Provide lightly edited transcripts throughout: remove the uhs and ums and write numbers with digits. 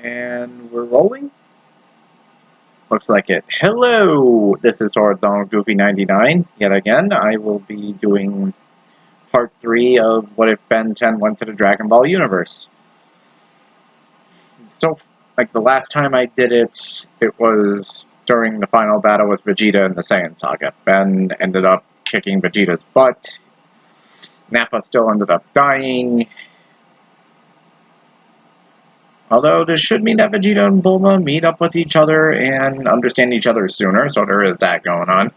And we're rolling? Looks like it. Hello! This is Horizontal Goofy 99. Yet again, I will be doing part 3 of What If Ben 10 Went to the Dragon Ball Universe. So, like the last time I did it, it was during the final battle with Vegeta in the Saiyan Saga. Ben ended up kicking Vegeta's butt. Nappa still ended up dying. Although this should mean that Vegeta and Bulma meet up with each other and understand each other sooner, so there is that going on.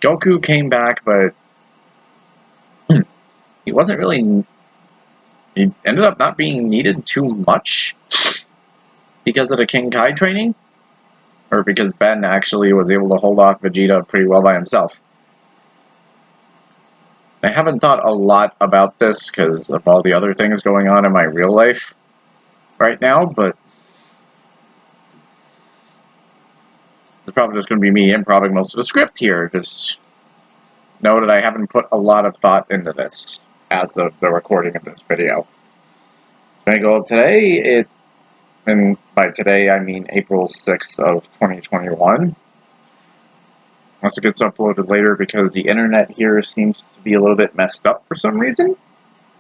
Goku came back, but he wasn't really... He ended up not being needed too much because of the King Kai training, or because Ben actually was able to hold off Vegeta pretty well by himself. I haven't thought a lot about this because of all the other things going on in my real life right now, but it's probably just going to be me improving most of the script here. Just know that I haven't put a lot of thought into this as of the recording of this video. Schedule today, and by today I mean April 6th of 2021. Once it gets uploaded later because the internet here seems to be a little bit messed up for some reason.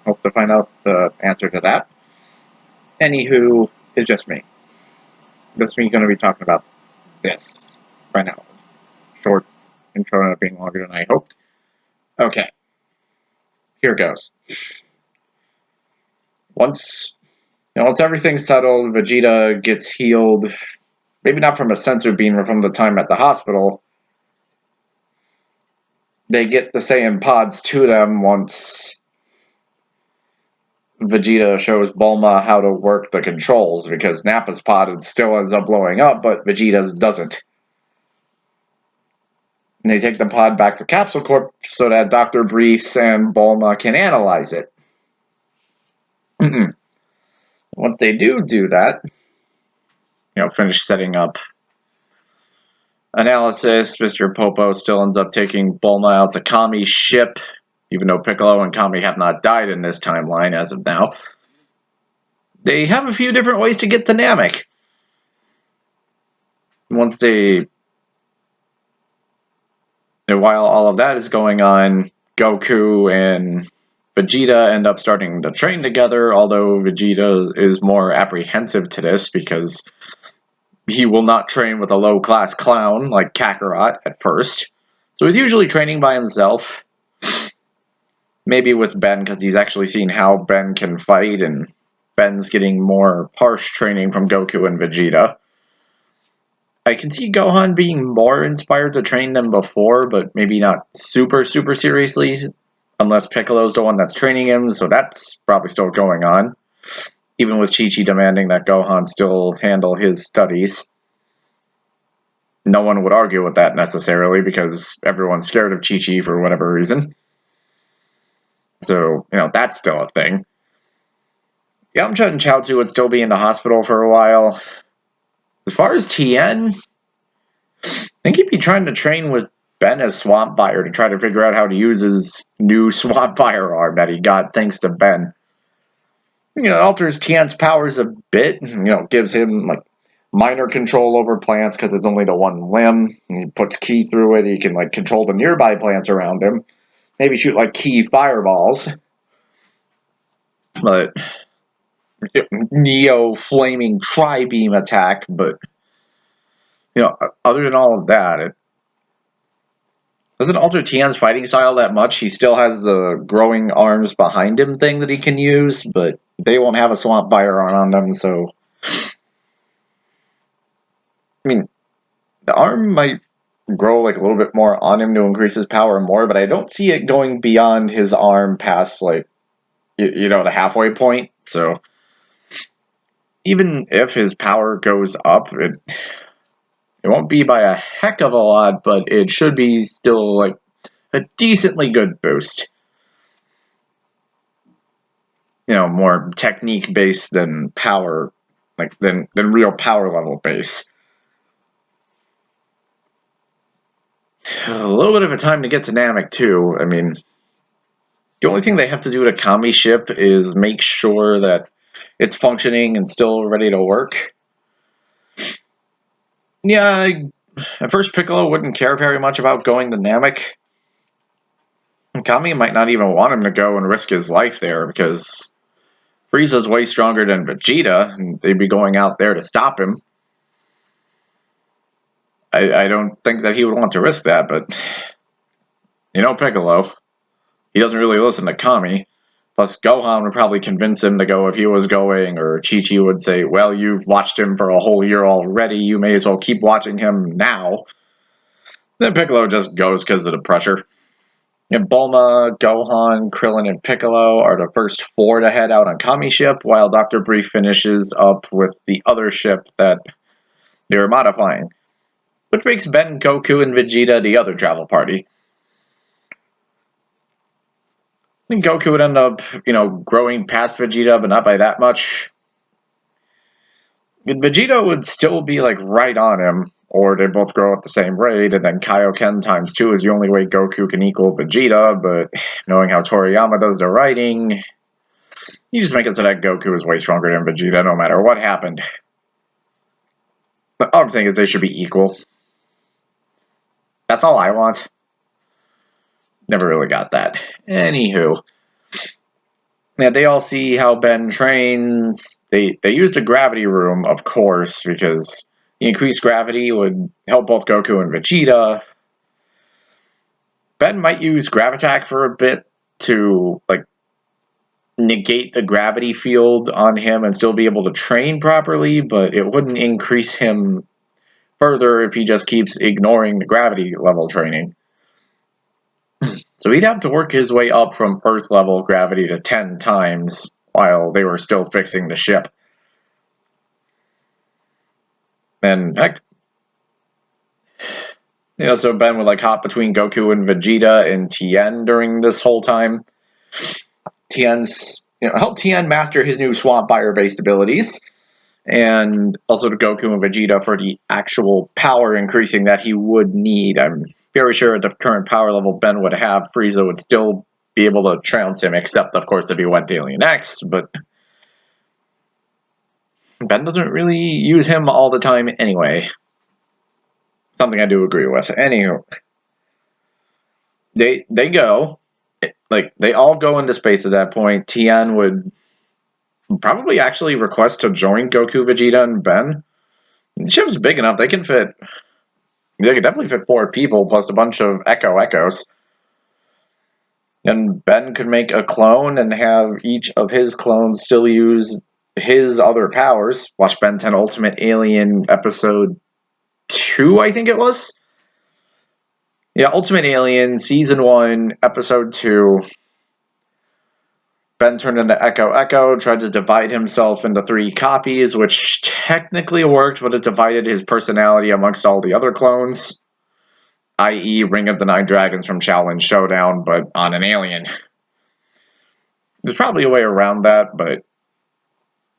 Hope to find out the answer to that. Anywho, it's just me. Just me going to be talking about this by now. Short intro ended up being longer than I hoped. Okay. Here goes. Once everything's settled, Vegeta gets healed. Maybe not from a sensor beam or from the time at the hospital. They get the Saiyan pods to them once Vegeta shows Bulma how to work the controls, because Nappa's pod still ends up blowing up, but Vegeta's doesn't. And they take the pod back to Capsule Corp so that Dr. Briefs and Bulma can analyze it. Once they do that, finish setting up analysis, Mr. Popo still ends up taking Bulma out to Kami's ship, even though Piccolo and Kami have not died in this timeline as of now. They have a few different ways to get to Namek. While all of that is going on, Goku and Vegeta end up starting to train together, although Vegeta is more apprehensive to this because he will not train with a low-class clown like Kakarot at first. So he's usually training by himself. Maybe with Ben, because he's actually seen how Ben can fight, and Ben's getting more harsh training from Goku and Vegeta. I can see Gohan being more inspired to train than before, but maybe not super seriously, unless Piccolo's the one that's training him, so that's probably still going on. Even with Chi-Chi demanding that Gohan still handle his studies. No one would argue with that necessarily, because everyone's scared of Chi-Chi for whatever reason. So, that's still a thing. Yamcha and Chaozu would still be in the hospital for a while. As far as Tien, I think he'd be trying to train with Ben as Swamp Fire to try to figure out how to use his new Swamp Fire arm that he got thanks to Ben. It alters Tien's powers a bit. Gives him minor control over plants because it's only the one limb. And he puts ki through it. He can control the nearby plants around him. Maybe shoot ki fireballs. But Neo flaming tri-beam attack. But other than all of that, it doesn't alter Tien's fighting style that much. He still has the growing arms behind him thing that he can use, but they won't have a Swamp Fire on them, so... I mean, the arm might grow a little bit more on him to increase his power more, but I don't see it going beyond his arm past, the halfway point, so... Even if his power goes up, it won't be by a heck of a lot, but it should be still, a decently good boost. More technique-based than power, than real power level base. A little bit of a time to get to Namek, too. I mean, the only thing they have to do to Kami's ship is make sure that it's functioning and still ready to work. Yeah, at first Piccolo wouldn't care very much about going to Namek. Kami might not even want him to go and risk his life there because Frieza's way stronger than Vegeta, and they'd be going out there to stop him. I don't think that he would want to risk that, but Piccolo, he doesn't really listen to Kami. Plus, Gohan would probably convince him to go if he was going, or Chi-Chi would say, well, you've watched him for a whole year already, you may as well keep watching him now. Then Piccolo just goes because of the pressure. And Bulma, Gohan, Krillin, and Piccolo are the first 4 to head out on Kami's ship, while Dr. Brief finishes up with the other ship that they were modifying, which makes Ben, Goku, and Vegeta the other travel party. I think Goku would end up, growing past Vegeta, but not by that much. And Vegeta would still be, right on him, or they both grow at the same rate, and then Kaioken times 2 is the only way Goku can equal Vegeta, but knowing how Toriyama does the writing, you just make it so that Goku is way stronger than Vegeta no matter what happened. All I'm saying is they should be equal. That's all I want. Never really got that. Anywho. Yeah, they all see how Ben trains. They used a gravity room, of course, because the increased gravity would help both Goku and Vegeta. Ben might use Gravitack for a bit to, negate the gravity field on him and still be able to train properly, but it wouldn't increase him further if he just keeps ignoring the gravity level training. So he'd have to work his way up from Earth level gravity to 10 times while they were still fixing the ship. And heck, so Ben would hop between Goku and Vegeta and Tien during this whole time. Tien's help Tien master his new Swamp Fire based abilities, and also to Goku and Vegeta for the actual power increasing that he would need. I'm very sure at the current power level Ben would have, Frieza would still be able to trounce him, except of course if he went to Alien X, but Ben doesn't really use him all the time anyway. Something I do agree with. Anywho, they go, they all go into space at that point. Tien would probably actually request to join Goku, Vegeta, and Ben. The ship's big enough; they could definitely fit 4 people plus a bunch of Echoes. And Ben could make a clone and have each of his clones still use his other powers. Watch Ben 10 Ultimate Alien Episode 2, I think it was. Yeah, Ultimate Alien, Season 1, Episode 2. Ben turned into Echo, tried to divide himself into 3 copies, which technically worked, but it divided his personality amongst all the other clones. I.e., Ring of the Nine Dragons from Shaolin Showdown, but on an alien. There's probably a way around that, but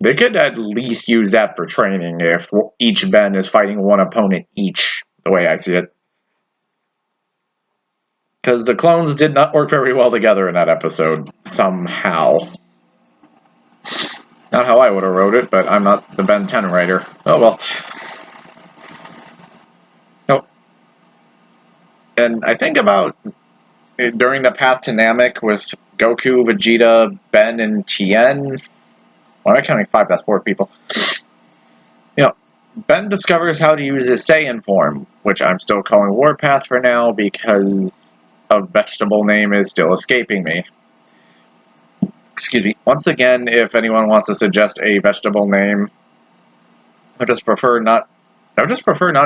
they could at least use that for training if each Ben is fighting one opponent each, the way I see it. Because the clones did not work very well together in that episode, somehow. Not how I would have wrote it, but I'm not the Ben 10 writer. Oh well. Nope. And I think about during the path to Namek with Goku, Vegeta, Ben, and Tien. Well, I'm counting 5, that's 4 people. Ben discovers how to use his Saiyan form, which I'm still calling Warpath for now because a vegetable name is still escaping me. Excuse me. Once again, if anyone wants to suggest a vegetable name, I would just prefer not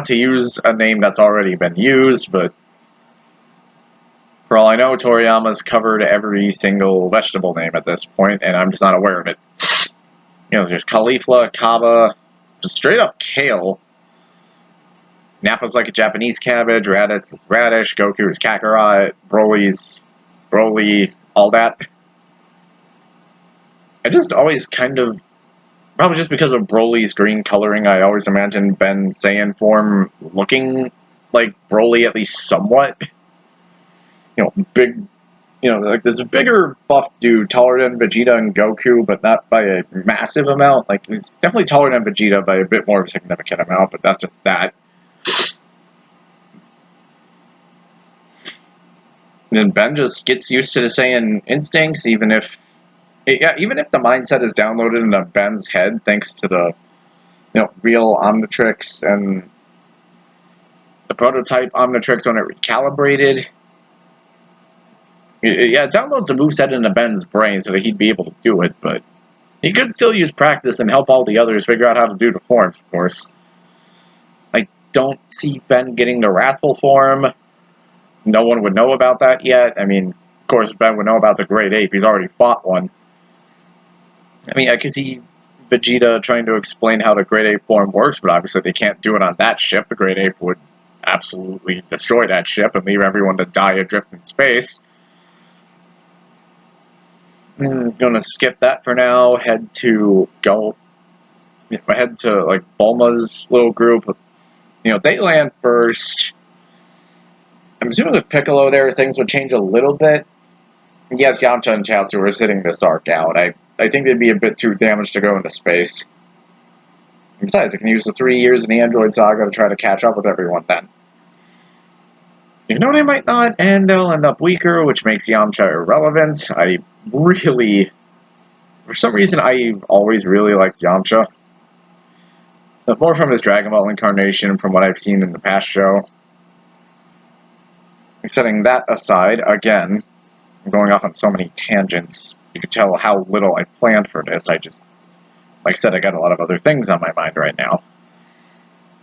to use a name that's already been used, but for all I know, Toriyama's covered every single vegetable name at this point, and I'm just not aware of it. There's Caulifla, Kaba, just straight up kale. Nappa's like a Japanese cabbage, Raditz is radish, Goku is Kakarot, Broly's Broly, all that. I just always kind of, probably just because of Broly's green coloring, I always imagined Ben Saiyan form looking like Broly at least somewhat. Big, there's a bigger buff dude, taller than Vegeta and Goku, but not by a massive amount. He's definitely taller than Vegeta by a bit more of a significant amount, but that's just that. Then Ben just gets used to the Saiyan instincts, even if the mindset is downloaded into Ben's head thanks to the real Omnitrix and the prototype Omnitrix when it recalibrated. It downloads the moveset into Ben's brain so that he'd be able to do it, but he could still use practice and help all the others figure out how to do the forms, of course. I don't see Ben getting the Wrathful form. No one would know about that yet. I mean, of course, Ben would know about the Great Ape. He's already fought one. I mean, I could see Vegeta trying to explain how the Great Ape form works, but obviously they can't do it on that ship. The Great Ape would absolutely destroy that ship and leave everyone to die adrift in space. I'm gonna skip that for now. Head to like Bulma's little group. They land first. I'm assuming with Piccolo there, things would change a little bit. Yes, Yamcha and Chaozu are sitting this arc out. I think they'd be a bit too damaged to go into space. Besides, they can use the 3 years in the Android Saga to try to catch up with everyone then. They might not, and they'll end up weaker, which makes Yamcha irrelevant. For some reason, I always really liked Yamcha. More from his Dragon Ball incarnation, from what I've seen in the past show. Setting that aside, again, I'm going off on so many tangents. You can tell how little I planned for this. Like I said, I got a lot of other things on my mind right now.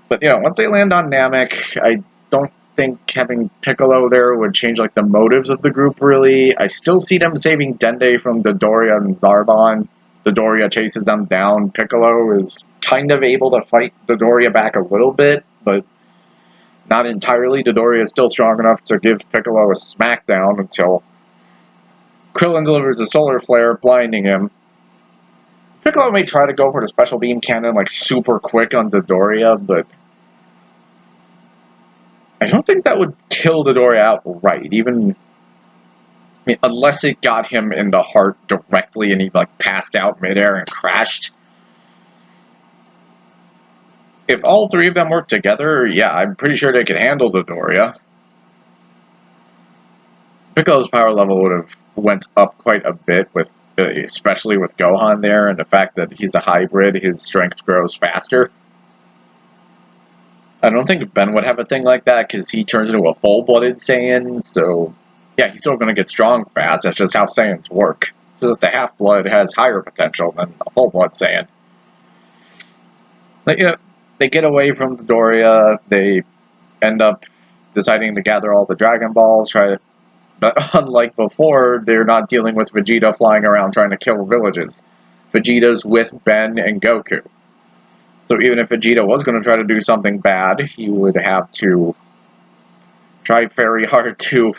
But, once they land on Namek, I don't think having Piccolo there would change, the motives of the group, really. I still see them saving Dende from Dodoria and Zarbon. Dodoria chases them down. Piccolo is kind of able to fight Dodoria back a little bit, but not entirely. Dodoria is still strong enough to give Piccolo a smackdown until Krillin delivers a solar flare, blinding him. Piccolo may try to go for the special beam cannon, super quick on Dodoria, but I don't think that would kill Dodoria outright, unless it got him in the heart directly and he, passed out midair and crashed. If all three of them work together, yeah, I'm pretty sure they could handle Dodoria. Piccolo's power level would have went up quite a bit, especially with Gohan there, and the fact that he's a hybrid, his strength grows faster. I don't think Ben would have a thing like that, because he turns into a full-blooded Saiyan, so yeah, he's still going to get strong fast. That's just how Saiyans work. So that the half-blood has higher potential than a full-blood Saiyan. But, they get away from Dodoria, they end up deciding to gather all the Dragon Balls, but unlike before, they're not dealing with Vegeta flying around trying to kill villages. Vegeta's with Ben and Goku. So even if Vegeta was going to try to do something bad, he would have to try very hard to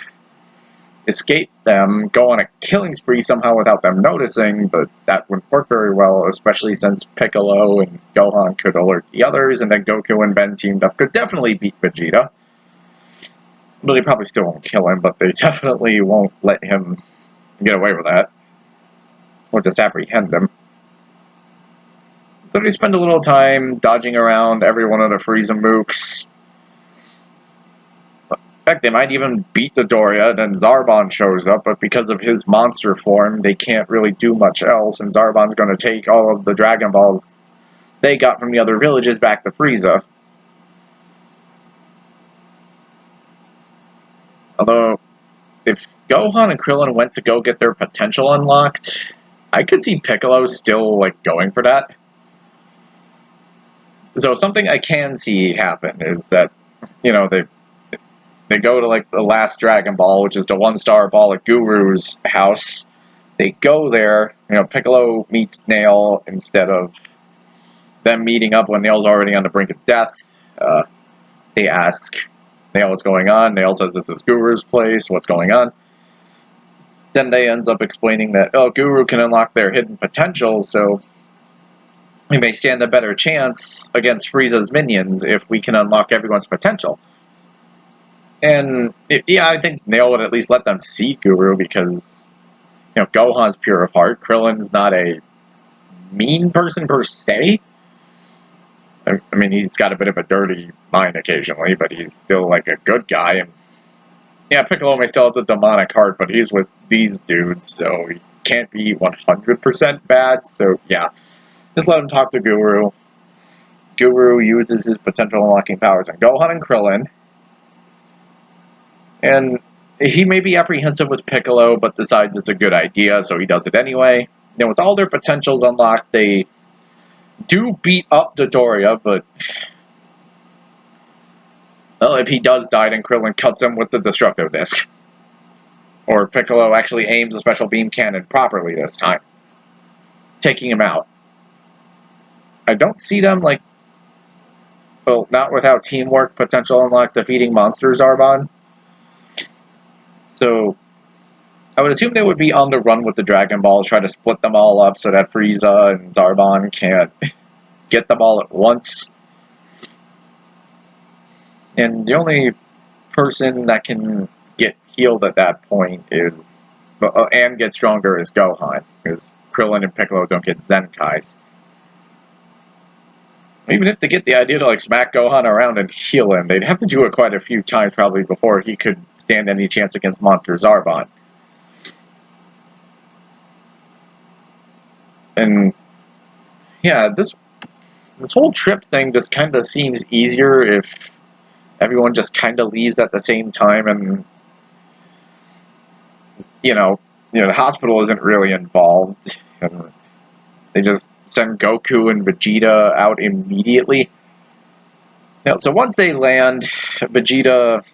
escape them, go on a killing spree somehow without them noticing, but that wouldn't work very well, especially since Piccolo and Gohan could alert the others, and then Goku and Ben teamed up could definitely beat Vegeta. Well, they probably still won't kill him, but they definitely won't let him get away with that. Or just apprehend him. So they spend a little time dodging around every one of the Frieza mooks. In fact, they might even beat Dodoria, then Zarbon shows up, but because of his monster form, they can't really do much else, and Zarbon's going to take all of the Dragon Balls they got from the other villages back to Frieza. Although, if Gohan and Krillin went to go get their potential unlocked, I could see Piccolo still, going for that. So something I can see happen is that, they go to, the last Dragon Ball, which is the one-star ball at Guru's house. They go there, Piccolo meets Nail instead of them meeting up when Nail's already on the brink of death. They ask Nail what's going on. Nail says this is Guru's place, what's going on? Dende ends up explaining that, Guru can unlock their hidden potential, so we may stand a better chance against Frieza's minions if we can unlock everyone's potential. And, I think Nail would at least let them see Guru because, Gohan's pure of heart. Krillin's not a mean person per se. I mean, he's got a bit of a dirty mind occasionally, but he's still like a good guy. And yeah, Piccolo may still have the demonic heart, but he's with these dudes, so he can't be 100% bad. So yeah, just let him talk to Guru. Guru uses his potential unlocking powers on Gohan and Krillin. And he may be apprehensive with Piccolo, but decides it's a good idea, so he does it anyway. And with all their potentials unlocked, they do beat up Dodoria, but well, if he does die, then Krillin cuts him with the Destructo Disc. Or Piccolo actually aims a special beam cannon properly this time, taking him out. I don't see them, like, well, not without teamwork potential unlock defeating Monster Zarbon. So I would assume they would be on the run with the Dragon Balls, try to split them all up so that Frieza and Zarbon can't get them all at once. And the only person that can get healed at that point is, and get stronger, is Gohan, because Krillin and Piccolo don't get Zenkais. Even if they get the idea to like smack Gohan around and heal him, they'd have to do it quite a few times probably before he could stand any chance against Monster Zarbon. And yeah, this whole trip thing just kind of seems easier if everyone just kind of leaves at the same time, and the hospital isn't really involved, and they just send Goku and Vegeta out immediately. So once they land, Vegeta,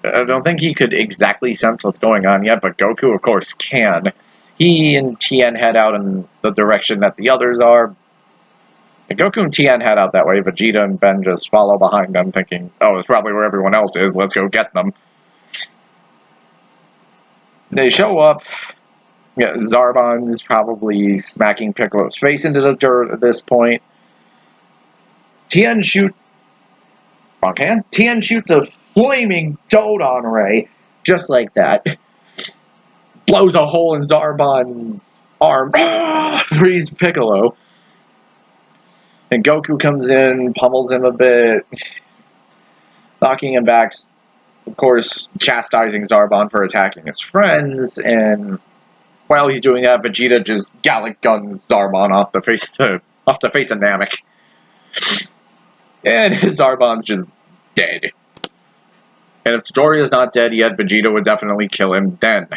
I don't think he could exactly sense what's going on yet, but Goku, of course, can. He and Tien head out in the direction that the others are. And Goku and Tien head out that way. Vegeta and Ben just follow behind them, thinking, oh, it's probably where everyone else is. Let's go get them. They show up. Yeah, Zarbon is probably smacking Piccolo's face into the dirt at this point. Tien shoots a flaming Dodon ray, just like that. Blows a hole in Zarbon's arm. Frees Piccolo. And Goku comes in, pummels him a bit, knocking him back. Of course, chastising Zarbon for attacking his friends, and while he's doing that, Vegeta just Gallic guns Zarbon off the face of Namek. And Zarbon's just dead. And if Doria's not dead yet, Vegeta would definitely kill him then.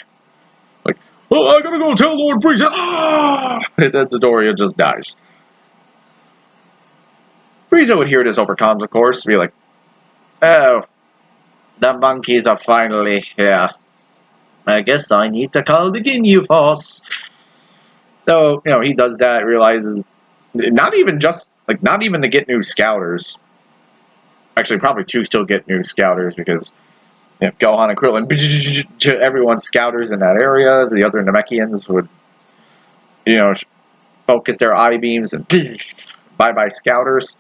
Like, oh, I gotta go tell Lord Frieza! Ah! And then Dodoria just dies. Frieza would hear this over comms, of course, be like, oh, the monkeys are finally here. I guess I need to call the Ginyu Force. So, he does that, realizes, not even to get new scouters. Actually, probably to still get new scouters, because Gohan and Krillin, to everyone's scouters in that area, the other Namekians would, focus their eye beams and bye-bye scouters.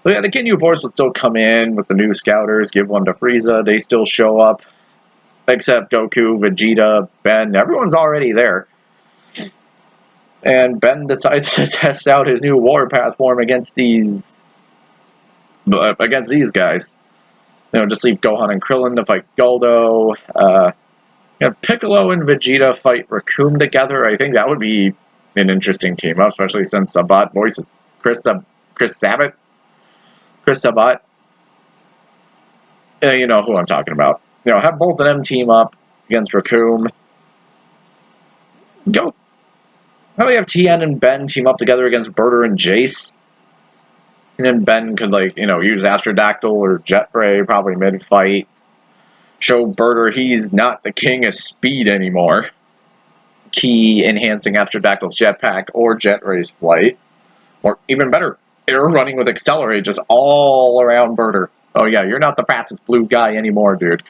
But yeah, the Ginyu Force would still come in with the new scouters, give one to Frieza, they still show up. Except Goku, Vegeta, Ben, everyone's already there. And Ben decides to test out his new warpath form against these guys. Just leave Gohan and Krillin to fight Goldo. Piccolo and Vegeta fight Raccoon together. I think that would be an interesting team up, especially since Sabat voices Chris Sabat. You know who I'm talking about. Have both of them team up against Raccoon. Go. How do we have Tien and Ben team up together against Berter and Jace? And then Ben could, use Astrodactyl or Jet Ray probably mid-fight. Show Berter he's not the king of speed anymore. Key enhancing Astrodactyl's jetpack or Jet Ray's flight. Or even better, air running with Accelerate just all around Berter. Oh yeah, you're not the fastest blue guy anymore, dude.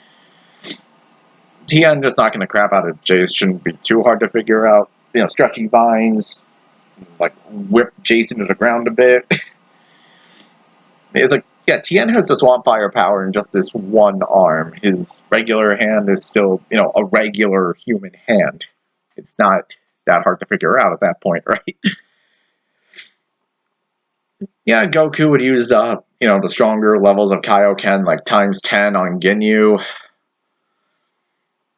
Tien just knocking the crap out of Jace shouldn't be too hard to figure out. Stretchy vines, whip Jace into the ground a bit. It's Tien has the Swamp Fire power in just this one arm. His regular hand is still, a regular human hand. It's not that hard to figure out at that point, right? Yeah, Goku would use the stronger levels of Kaioken, like times 10 on Ginyu.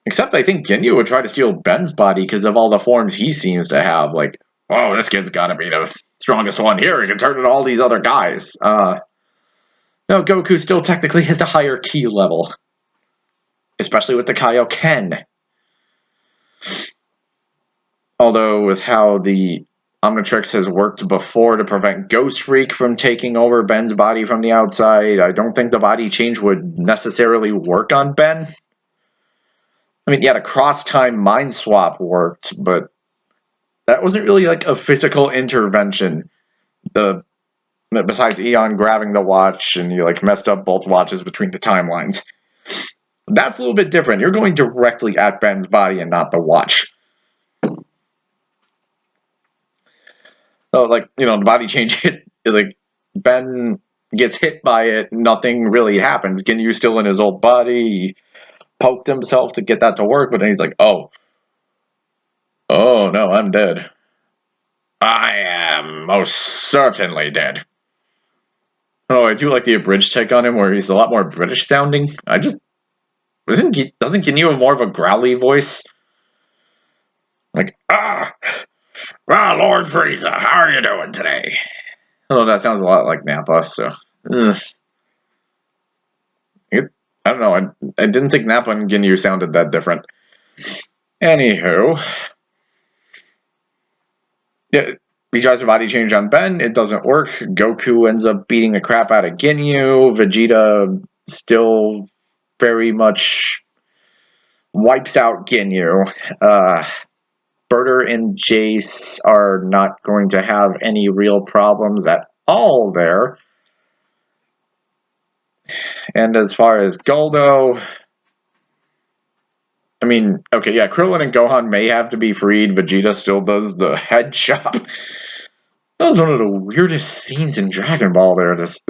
Except I think Ginyu would try to steal Ben's body because of all the forms he seems to have. Like, oh, this kid's got to be the strongest one here. He can turn into all these other guys. No, Goku still technically has the higher key level, especially with the Kaioken. Although with how the Omnitrix has worked before to prevent Ghost Freak from taking over Ben's body from the outside, I don't think the body change would necessarily work on Ben. I mean, yeah, the cross-time mind swap worked, but that wasn't really like a physical intervention. The Besides Eon grabbing the watch and you like messed up both watches between the timelines. That's a little bit different. You're going directly at Ben's body and not the watch. So, like, the body change hit, like, Ben gets hit by it, nothing really happens. Ginyu's still in his old body. He poked himself to get that to work, but then he's like, oh no, I'm dead. I am most certainly dead. Oh, I do like the abridged take on him where he's a lot more British sounding. Doesn't Ginyu have more of a growly voice? Like, Lord Frieza, how are you doing today? Oh, that sounds a lot like Nappa, so. Ugh. I don't know, I didn't think Nappa and Ginyu sounded that different. Anywho. Yeah, he tries a body change on Ben, it doesn't work. Goku ends up beating the crap out of Ginyu. Vegeta still very much wipes out Ginyu. Berter and Jace are not going to have any real problems at all there. And as far as Goldo, I mean, okay, yeah, Krillin and Gohan may have to be freed. Vegeta still does the head chop. That was one of the weirdest scenes in Dragon Ball there. This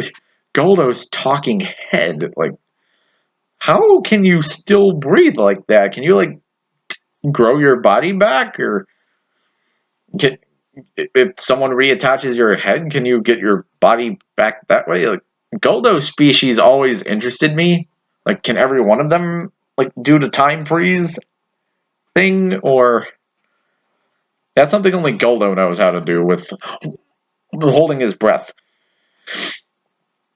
Goldo's talking head. Like, how can you still breathe like that? Can you, like, grow your body back? Or if someone reattaches your head, can you get your body back that way? Like, Goldo species always interested me. Like, can every one of them, like, do the time freeze thing? Or that's something only Goldo knows how to do with holding his breath.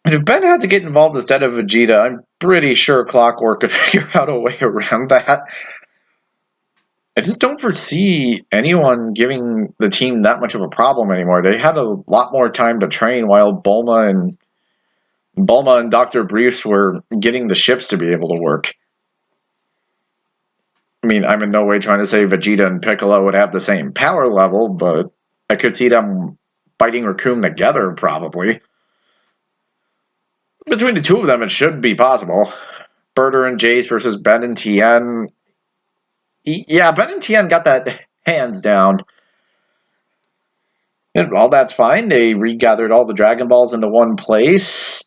And if Ben had to get involved instead of Vegeta, I'm pretty sure Clockwork could figure out a way around that. I just don't foresee anyone giving the team that much of a problem anymore. They had a lot more time to train while Bulma and Dr. Briefs were getting the ships to be able to work. I mean, I'm in no way trying to say Vegeta and Piccolo would have the same power level, but I could see them fighting Raccoon together, probably. Between the two of them, it should be possible. Berter and Jace versus Ben and Tien. Yeah, Ben and Tien got that hands down. And all that's fine. They regathered all the Dragon Balls into one place.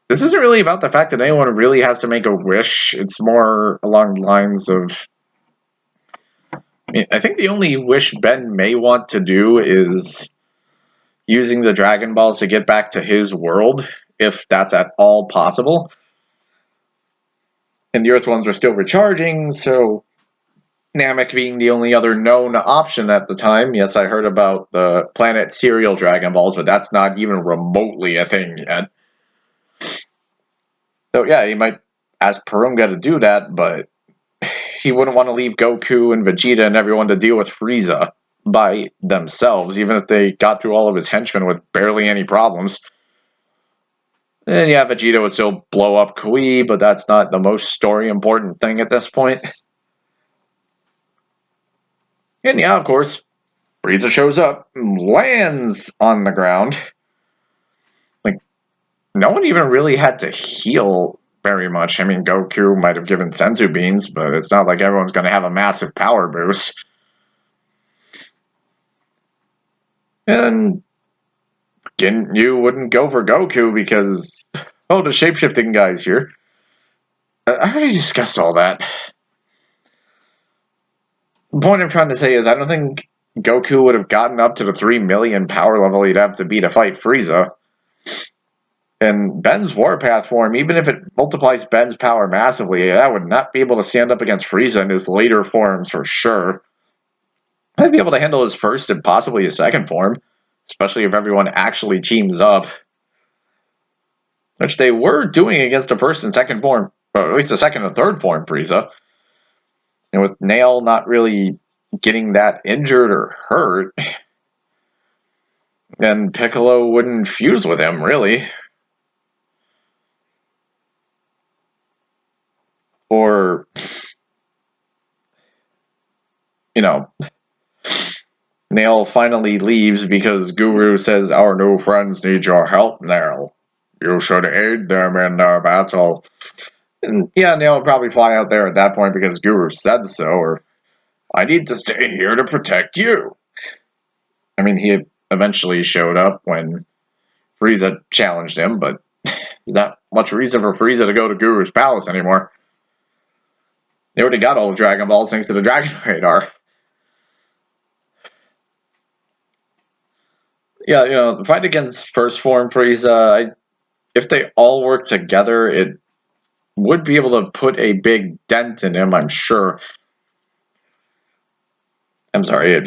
This isn't really about the fact that anyone really has to make a wish. It's more along the lines of... I think the only wish Ben may want to do is using the Dragon Balls to get back to his world, if that's at all possible. And the Earth ones are still recharging, so Namek being the only other known option at the time. Yes, I heard about the Planet Serial Dragon Balls, but that's not even remotely a thing yet. So yeah, he might ask Purunga to do that, but he wouldn't want to leave Goku and Vegeta and everyone to deal with Frieza by themselves, even if they got through all of his henchmen with barely any problems. And yeah, Vegeta would still blow up Kui, but that's not the most story important thing at this point. And yeah, of course, Frieza shows up, lands on the ground. Like, no one even really had to heal very much. I mean, Goku might have given Senzu beans, but it's not like everyone's going to have a massive power boost. And you wouldn't go for Goku because, oh, the shapeshifting guy's here. I already discussed all that. The point I'm trying to say is I don't think Goku would have gotten up to the 3 million power level he'd have to be to fight Frieza. And Ben's Warpath form, even if it multiplies Ben's power massively, that would not be able to stand up against Frieza in his later forms for sure. I'd be able to handle his first and possibly his second form, especially if everyone actually teams up. Which they were doing against the first and second form, or at least the second and third form Frieza. And with Nail not really getting that injured or hurt, then Piccolo wouldn't fuse with him, really. Or, you know, Nail finally leaves because Guru says our new friends need your help, Nail. You should aid them in their battle. And yeah, Nail would probably fly out there at that point because Guru said so, or I need to stay here to protect you. I mean, he eventually showed up when Frieza challenged him, but there's not much reason for Frieza to go to Guru's palace anymore. They already got all the Dragon Balls thanks to the Dragon Radar. Yeah, the fight against First Form Frieza, if they all work together, it would be able to put a big dent in him, I'm sure. I'm sorry,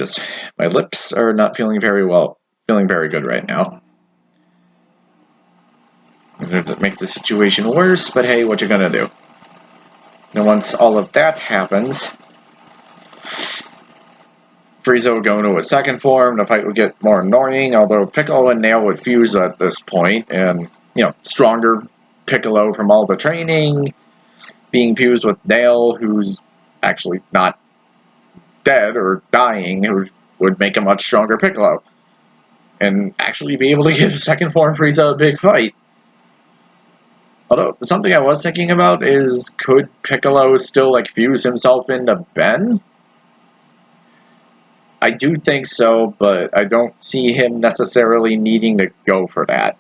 my lips are not feeling very good right now. That makes the situation worse, but hey, what you gonna do? And once all of that happens, Frieza would go into a second form, the fight would get more annoying, although Piccolo and Nail would fuse at this point, and, stronger Piccolo from all the training, being fused with Nail, who's actually not dead or dying, who would make a much stronger Piccolo. And actually be able to give second form Frieza a big fight. Although, something I was thinking about is, could Piccolo still, fuse himself into Ben? I do think so, but I don't see him necessarily needing to go for that.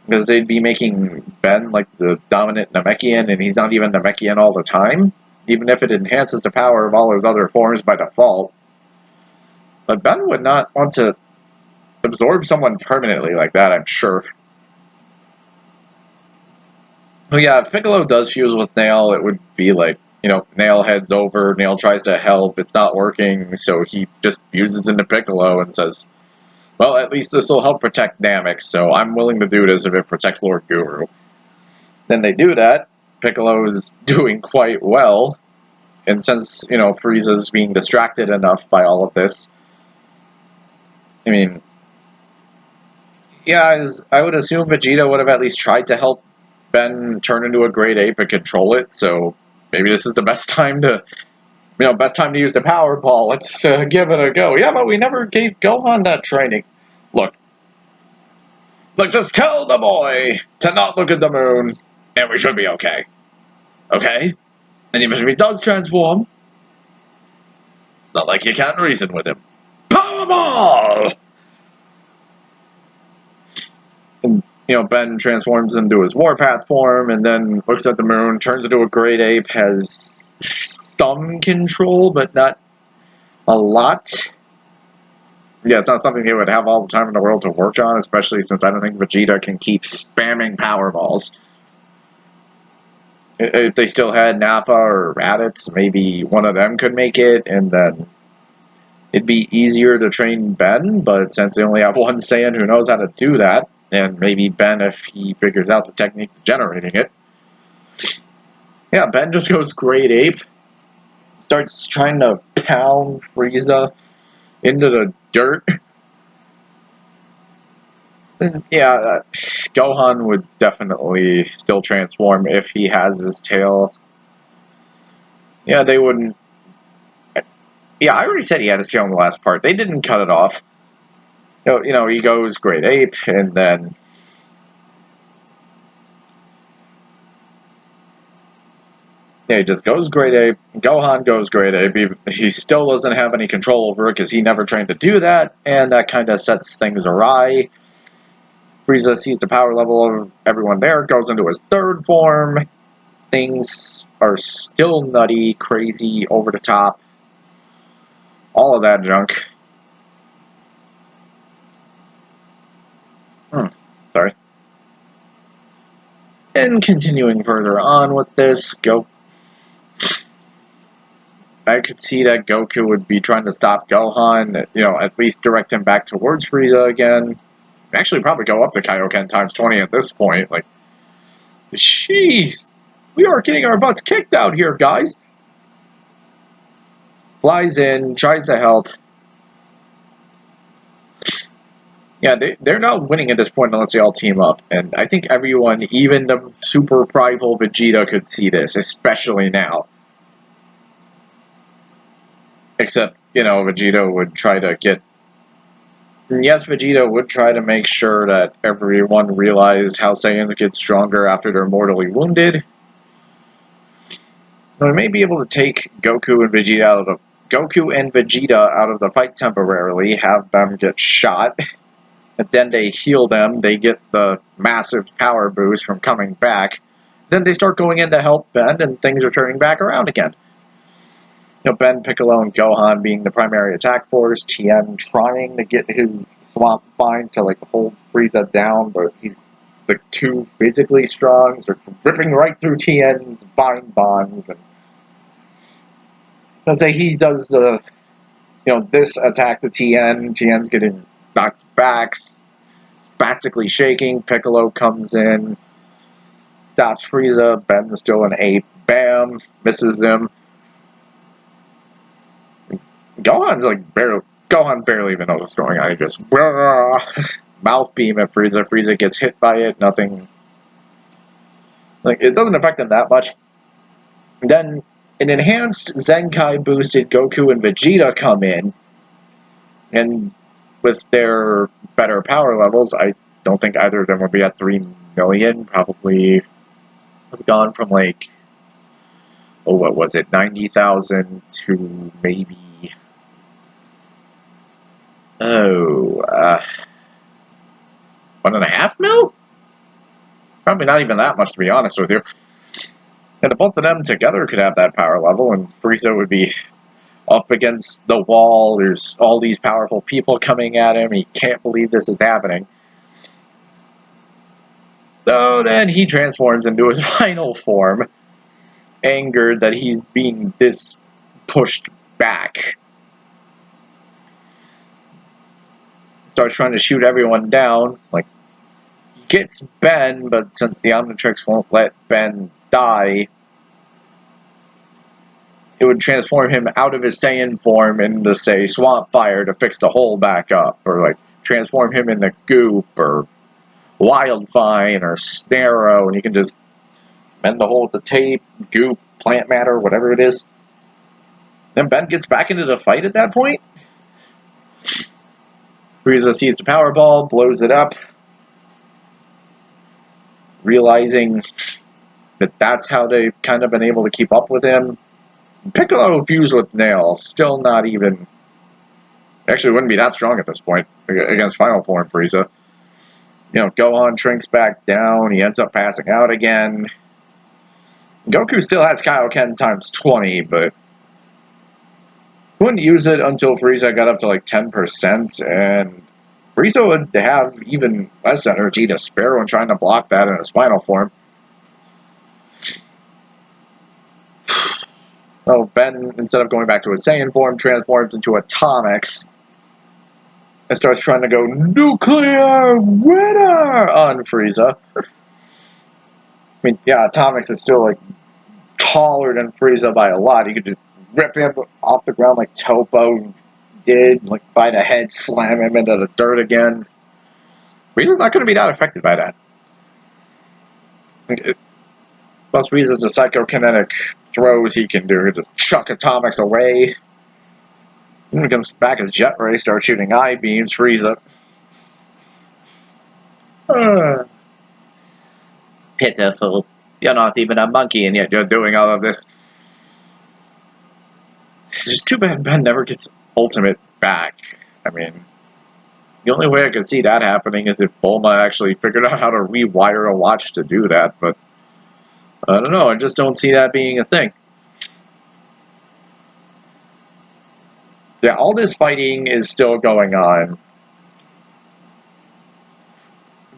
Because they'd be making Ben the dominant Namekian, and he's not even Namekian all the time, even if it enhances the power of all his other forms by default. But Ben would not want to absorb someone permanently like that, I'm sure. Well, yeah, if Piccolo does fuse with Nail, it would be Nail heads over, Nail tries to help, it's not working, so he just fuses into Piccolo and says, well, at least this will help protect Namek, so I'm willing to do this if it protects Lord Guru. Then they do that, Piccolo's doing quite well, and since, Frieza's being distracted enough by all of this, I mean, yeah, I would assume Vegeta would have at least tried to help Ben turn into a great ape and control it, so maybe this is the best time to use the Power Ball. Let's give it a go. Yeah, but we never gave Gohan that training. Look, just tell the boy to not look at the moon, and we should be okay. Okay? And even if he does transform, it's not like you can't reason with him. Power Ball! And, Ben transforms into his Warpath form, and then looks at the moon, turns into a great ape, has some control, but not a lot. Yeah, it's not something they would have all the time in the world to work on, especially since I don't think Vegeta can keep spamming Power Balls. If they still had Nappa or Raditz, maybe one of them could make it, and then it'd be easier to train Ben, but since they only have one Saiyan who knows how to do that, and maybe Ben if he figures out the technique to generating it. Yeah, Ben just goes Great Ape, starts trying to pound Frieza into the dirt. Yeah, Gohan would definitely still transform if he has his tail. Yeah, they wouldn't. Yeah, I already said he had his tail in the last part. They didn't cut it off. He goes Great Ape, and then he just goes Great Ape. Gohan goes Great Ape. He still doesn't have any control over it because he never trained to do that, and that kind of sets things awry. Frieza sees the power level of everyone there, goes into his third form. Things are still nutty, crazy, over the top. all of that junk. Sorry. And continuing further on with this, I could see that Goku would be trying to stop Gohan, at least direct him back towards Frieza again. Actually, probably go up to Kaioken times 20 at this point. Like, jeez, we are getting our butts kicked out here, guys. Flies in, tries to help. Yeah, they're not winning at this point unless they all team up. And I think everyone, even the super prideful Vegeta, could see this, especially now. Except, Vegeta would try to get... Yes, Vegeta would try to make sure that everyone realized how Saiyans get stronger after they're mortally wounded. We may be able to take Goku and Vegeta out of the fight temporarily, have them get shot. And then they heal them, they get the massive power boost from coming back. Then they start going in to help Ben, and things are turning back around again. Ben, Piccolo, and Gohan being the primary attack force. Tien trying to get his swamp vines to hold Frieza down, but he's too physically strong, so they're ripping right through Tien's vine bonds. And let's say he does the, this attack to Tien. Tien's getting knocked back, spastically shaking. Piccolo comes in, stops Frieza. Ben is still an ape. Bam, misses him. Gohan barely even knows what's going on. He just mouth beam at Frieza. Frieza gets hit by it. Nothing. It doesn't affect him that much. And then an enhanced Zenkai boosted Goku and Vegeta come in, and with their better power levels, I don't think either of them would be at 3 million. Probably have gone from what was it, 90,000 to maybe 1.5 mil? Probably not even that much, to be honest with you. And the both of them together could have that power level, and Frieza would be up against the wall. There's all these powerful people coming at him. He can't believe this is happening. So then he transforms into his final form, angered that he's being this pushed back. Starts trying to shoot everyone down. Gets Ben, but since the Omnitrix won't let Ben die, it would transform him out of his Saiyan form into, say, Swamp Fire to fix the hole back up, or transform him into Goop, or Wildvine, or Snarrow, and you can just mend the hole with the tape, Goop, plant matter, whatever it is. Then Ben gets back into the fight at that point. Frieza sees the Power Ball, blows it up, realizing that that's how they've kind of been able to keep up with him. Piccolo fused with Nails, still not even... Actually, wouldn't be that strong at this point against Final Form Frieza. Gohan shrinks back down, he ends up passing out again. Goku still has Kaioken times 20, but wouldn't use it until Frieza got up to 10%, and Frieza would have even less energy to spare when trying to block that in his final form. So Ben, instead of going back to his Saiyan form, transforms into Atomics and starts trying to go nuclear winner on Frieza. Atomics is still taller than Frieza by a lot. You could just rip him off the ground like Topo did, by the head, slam him into the dirt again. Frieza's not going to be that affected by that. Plus, Frieza's the psychokinetic throws he can do. Just chuck Atomics away. Then he comes back as Jet Ray, starts shooting eye beams. Frieza. Pitiful. You're not even a monkey, and yet you're doing all of this. It's just too bad Ben never gets Ultimate back. The only way I could see that happening is if Bulma actually figured out how to rewire a watch to do that, but I don't know, I just don't see that being a thing. Yeah, all this fighting is still going on.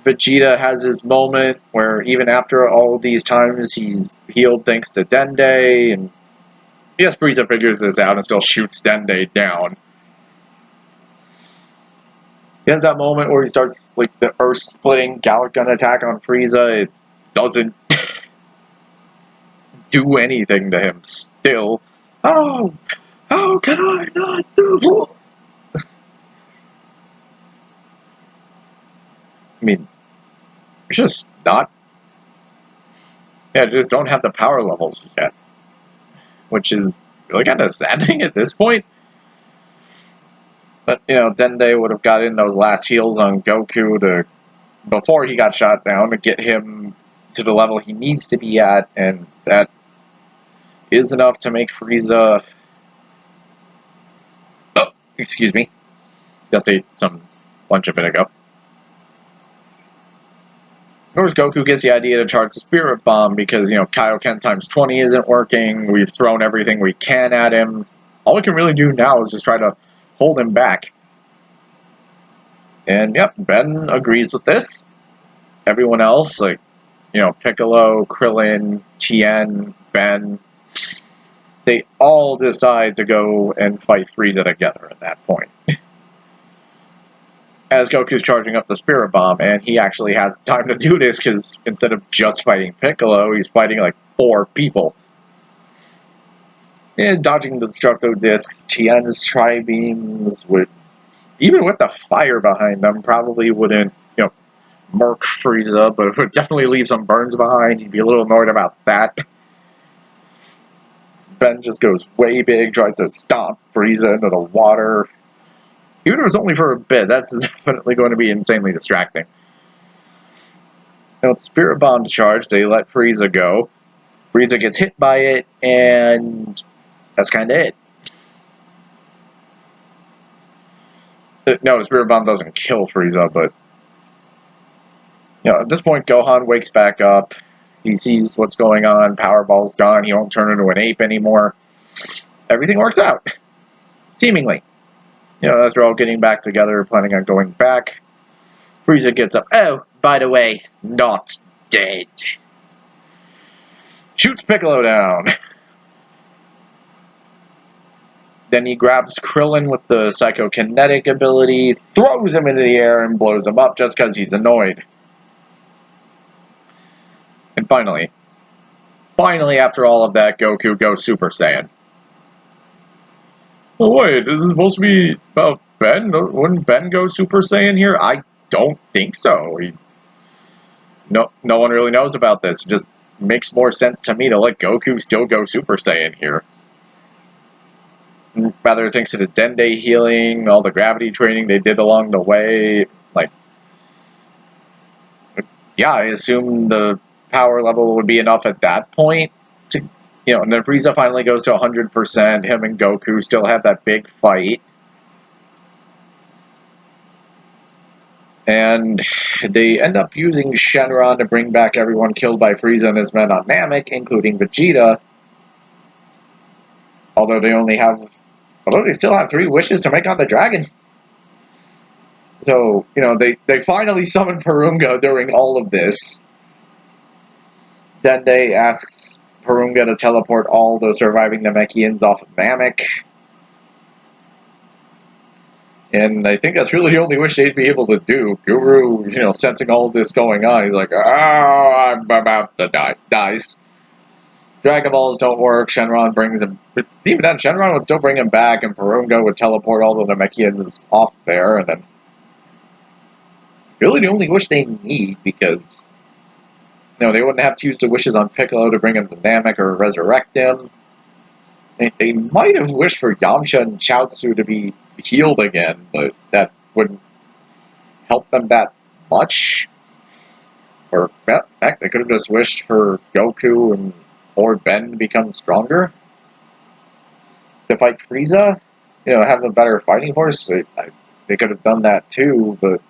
Vegeta has his moment where even after all these times he's healed thanks to Dende, and yes, Frieza figures this out and still shoots Dende down. He has that moment where he starts like the earth splitting Gallic Gun attack on Frieza. It doesn't do anything to him still. Oh, how can I not do? I mean, it's just not. Yeah, just don't have the power levels yet, which is really kind of saddening at this point. But Dende would have got in those last heals on Goku before he got shot down to get him to the level he needs to be at, and that is enough to make Frieza. Oh, excuse me. Just ate some lunch a bit ago. Of course, Goku gets the idea to charge the Spirit Bomb because, Kaioken times 20 isn't working. We've thrown everything we can at him. All we can really do now is just try to hold him back. And, yep, Ben agrees with this. Everyone else, like, Piccolo, Krillin, Tien, Ben, they all decide to go and fight Frieza together at that point. As Goku's charging up the Spirit Bomb, and he actually has time to do this because instead of just fighting Piccolo, he's fighting like 4 people. And dodging the Destructo Discs, Tien's Tri-Beams would, even with the fire behind them, probably wouldn't, murk Frieza, but it would definitely leave some burns behind. He'd be a little annoyed about that. Ben just goes way big, tries to stomp Frieza into the water. Even if it was only for a bit, that's definitely going to be insanely distracting. Spirit Bomb's charged, they let Frieza go. Frieza gets hit by it, and that's kind of it. No, the Spirit Bomb doesn't kill Frieza, but at this point, Gohan wakes back up. He sees what's going on. Power Ball's gone. He won't turn into an ape anymore. Everything works out, seemingly. As they're all getting back together, planning on going back, Frieza gets up. Oh, by the way, not dead. Shoots Piccolo down. Then he grabs Krillin with the psychokinetic ability, throws him into the air, and blows him up just because he's annoyed. And finally, after all of that, Goku goes Super Saiyan. Oh wait, this is supposed to be about Ben? Wouldn't Ben go Super Saiyan here? I don't think so. No one really knows about this. It just makes more sense to me to let Goku still go Super Saiyan here. Rather thanks to the Dende healing, all the gravity training they did along the way, yeah, I assume the power level would be enough at that point to, and then Frieza finally goes to 100%, him and Goku still have that big fight. And they end up using Shenron to bring back everyone killed by Frieza and his men on Namek, including Vegeta. Although they still have 3 wishes to make on the dragon. So, they finally summon Porunga during all of this. Dende asks Porunga to teleport all the surviving Namekians off of Namek. And I think that's really the only wish they'd be able to do. Guru, sensing all of this going on, he's like, oh, I'm about to die. Dies. Dragon Balls don't work. Shenron brings him. Even then, Shenron would still bring him back, and Porunga would teleport all the Namekians off there, and then really the only wish they need, because they wouldn't have to use the wishes on Piccolo to bring him to Namek or resurrect him. They might have wished for Yamcha and Chaozu to be healed again, but that wouldn't help them that much. Or, heck, they could have just wished for Goku and or Ben to become stronger to fight Frieza. Have a better fighting force. They could have done that too, but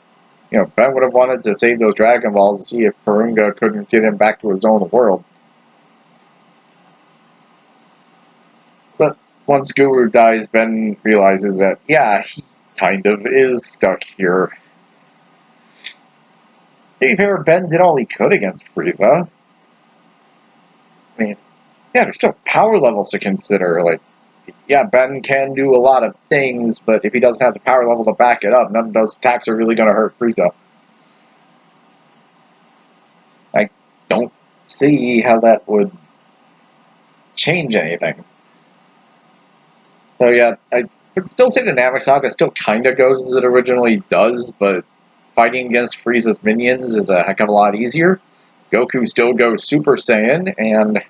Ben would have wanted to save those Dragon Balls to see if Porunga couldn't get him back to his own world. But once Guru dies, Ben realizes that, yeah, he kind of is stuck here. To be fair, Ben did all he could against Frieza. I mean, yeah, there's still power levels to consider. Like, yeah, Ben can do a lot of things, but if he doesn't have the power level to back it up, none of those attacks are really going to hurt Frieza. I don't see how that would change anything. So yeah, I would still say the Namek Saga still kind of goes as it originally does, but fighting against Frieza's minions is a heck of a lot easier. Goku still goes Super Saiyan, and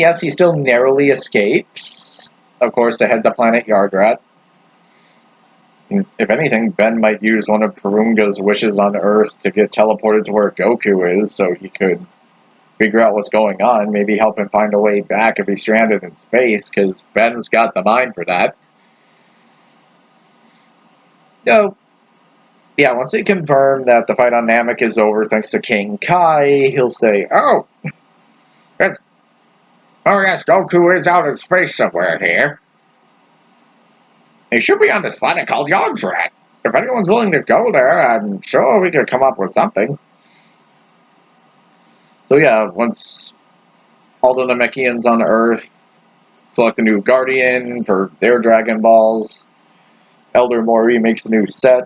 yes, he still narrowly escapes, of course, to head to planet Yardrat. If anything, Ben might use one of Purunga's wishes on Earth to get teleported to where Goku is, so he could figure out what's going on, maybe help him find a way back if he's stranded in space, because Ben's got the mind for that. No. Yeah, once they confirm that the fight on Namek is over thanks to King Kai, he'll say, oh, yes, Goku is out in space somewhere here. He should be on this planet called Yograt. If anyone's willing to go there, I'm sure we could come up with something. So yeah, once all the Namekians on Earth select a new Guardian for their Dragon Balls, Elder Mori makes a new set.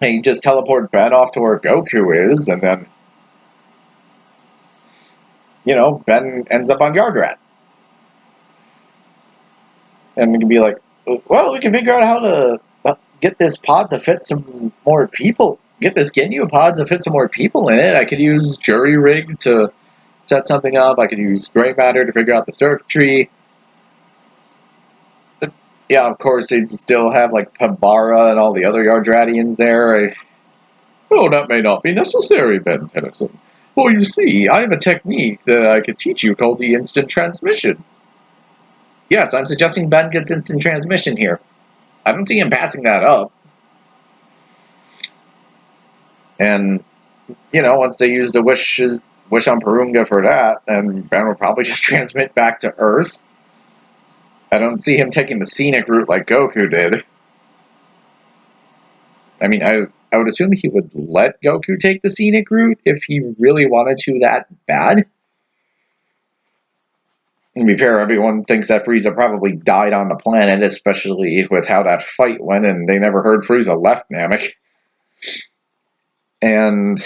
And you just teleport Ben off to where Goku is, and then, Ben ends up on Yardrat. And we can be like, well, we can figure out how to get this pod to fit some more people. Get this Ginyu pod to fit some more people in it. I could use Jury Rig to set something up. I could use Gray Matter to figure out the circuitry. But, yeah, of course, they'd still have, like, Pabara and all the other Yardratians there. Oh, that may not be necessary, Ben Tennyson. Well, you see, I have a technique that I could teach you called the instant transmission. Yes, I'm suggesting Ben gets instant transmission here. I don't see him passing that up. And, once they use the wish on Purunga for that, then Ben will probably just transmit back to Earth. I don't see him taking the scenic route like Goku did. I mean, I would assume he would let Goku take the scenic route if he really wanted to that bad. To be fair, everyone thinks that Frieza probably died on the planet, especially with how that fight went, and they never heard Frieza left Namek. And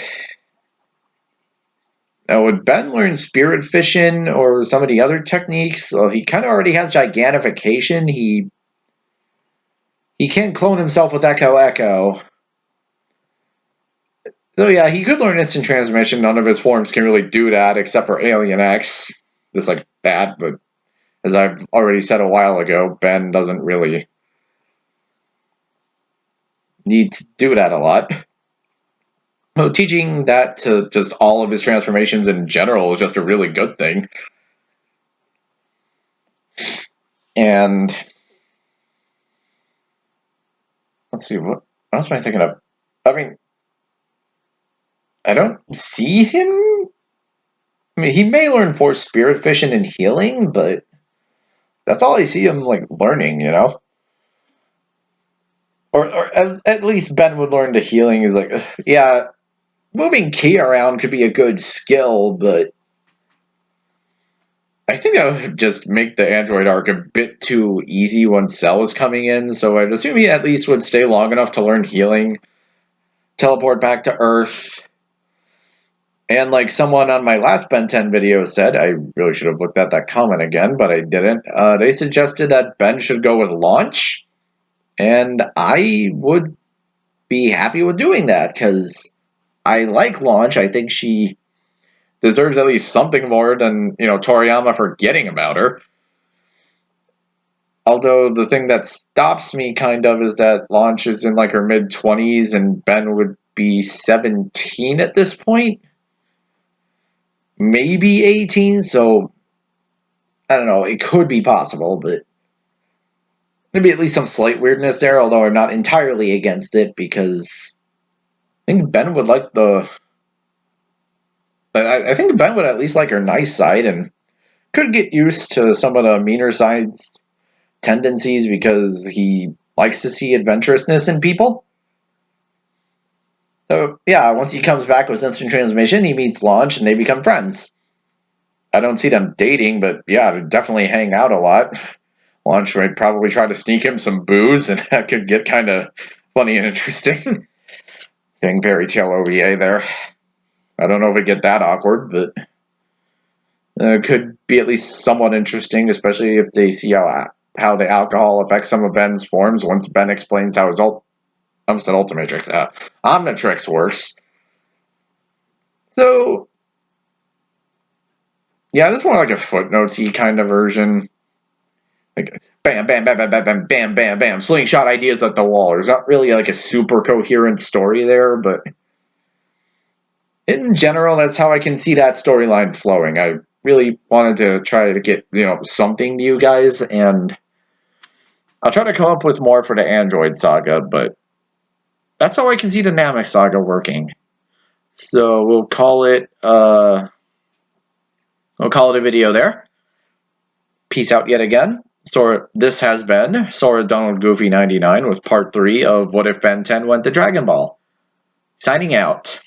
would Ben learn Spirit Fission or some of the other techniques? Well, he kind of already has Gigantification. He can't clone himself with Echo Echo. So yeah, he could learn Instant Transmission. None of his forms can really do that except for Alien X. Just like that, but as I've already said a while ago, Ben doesn't really need to do that a lot. So teaching that to just all of his transformations in general is just a really good thing. And let's see, what else am I thinking of? I mean, I don't see him. I mean, he may learn Force Spirit Fission and Healing, but that's all I see him like learning, Or at least Ben would learn the healing. Is like, yeah, moving Ki around could be a good skill, but I think that would just make the Android arc a bit too easy when Cell is coming in. So I'd assume he at least would stay long enough to learn healing, teleport back to Earth. And like someone on my last Ben 10 video said, I really should have looked at that comment again, but I didn't. They suggested that Ben should go with Launch, and I would be happy with doing that because I like Launch. I think she deserves at least something more than Toriyama forgetting about her. Although the thing that stops me kind of is that Launch is in like her mid-20s and Ben would be 17 at this point. Maybe 18, so I don't know, it could be possible, but maybe at least some slight weirdness there, although I'm not entirely against it because I think Ben would like I think Ben would at least like her nice side, and could get used to some of the meaner side's tendencies because he likes to see adventurousness in people. So yeah, once he comes back with instant transmission, he meets Launch and they become friends. I don't see them dating, but yeah, they definitely hang out a lot. Launch might probably try to sneak him some booze, and that could get kind of funny and interesting. Getting fairy tale OVA there. I don't know if it'd get that awkward, but it could be at least somewhat interesting, especially if they see how the alcohol affects some of Ben's forms once Ben explains how his Omnitrix works. So, yeah, this is more like a footnotesy kind of version. Like, bam, bam, bam, bam, bam, bam, bam, bam, bam, slingshot ideas at the wall. There's not really like a super coherent story there, but in general, that's how I can see that storyline flowing. I really wanted to try to get, something to you guys, and I'll try to come up with more for the Android saga, but that's how I can see the Namek saga working. So we'll call it a video there. Peace out yet again. So this has been Sora Donald Goofy 99 with part 3 of What If Ben 10 Went to Dragon Ball. Signing out.